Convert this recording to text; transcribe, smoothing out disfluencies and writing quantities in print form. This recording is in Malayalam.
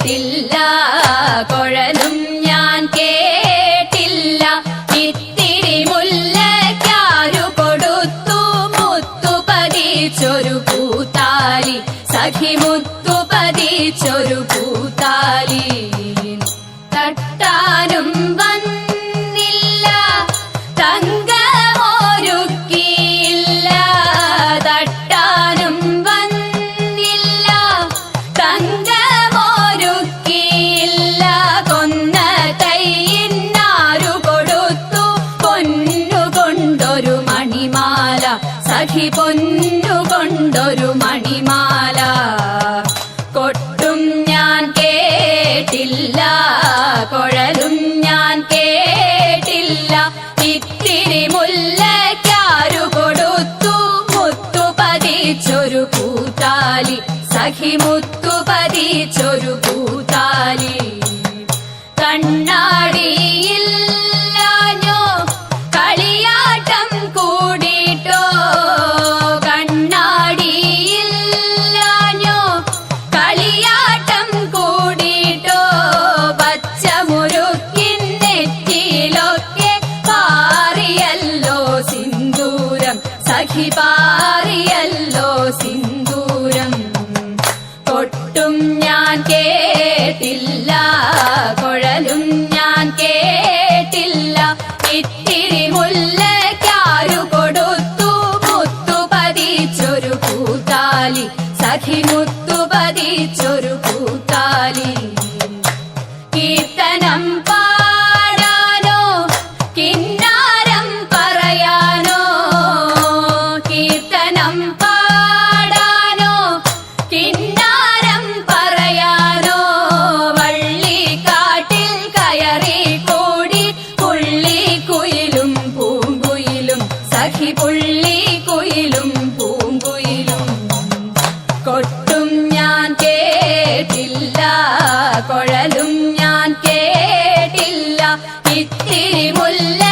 കേട്ടില്ല കുഴലും ഞാൻ കേട്ടില്ല ഇത്തിരി മുല്ലയ്ക്കാരു കൊടുത്തു മുത്തു പതിച്ചൊരു പൂത്താലി സഖി മുത്തു പതിച്ചൊരു പൂത്താലി തട്ടാനും വന്നില്ല തങ്കമൊരുക്കിയില്ല തട്ടാനും വന്നില്ല തങ്കമൊരുക്കിയില്ല കൊന്ന കൈയിന്നാരു കൊടുത്തു പൊന്നുകൊണ്ടൊരു മണിമാല സഖി പൊന്നുകൊണ്ടൊരു മണിമാല കൊട്ടും ഞാൻ കേട്ടില്ല കുഴലും ഞാൻ കേട്ടില്ല ഇത്തിരി മുല്ലയ്ക്കാരു കൊടുത്തു മുത്തു പതിച്ചൊരു പൂത്താലി സഖി മുത്തു പതിച്ചൊരു പൂത്താലി കണ്ണാടിയില്ലാഞ്ഞോ കളിയാട്ടം കൂടിട്ടോ കണ്ണാടിയില്ലാഞ്ഞോ കളിയാട്ടം കൂടിട്ടോ പച്ചമുരുക്കിൻ നെറ്റിയിലൊക്കെ പാറിയല്ലോ സിന്ദൂരം സഖി പാറിയല്ലോ സിന്ദൂരം കൊട്ടും ഞാൻ കേട്ടില്ല കുഴലും ഞാൻ കേട്ടില്ല ഇത്തിരി മുല്ലയ്ക്കാരു കൊടുത്തു മുത്തു പതിച്ചൊരു പൂത്താലി സഖി മുത്തു പതിച്ചൊരു പൂത്താലി കീർത്തനം പാടാനോ കിന്നാരം പറയാനോ കീർത്തനം പാടാനോ കിന്നാരം പറയാനോ വള്ളിക്കാട്ടിൽ കയറി കൂടി പുള്ളിക്കുയിലും പൂങ്കുയിലും സഖി പുള്ളിക്കുയിലും പൂങ്കുയിലും കൊട്ടും ഞാൻ കേട്ടില്ല കുഴലും ഞാൻ കേട്ടില്ല ഇത്തിരി മുല്ല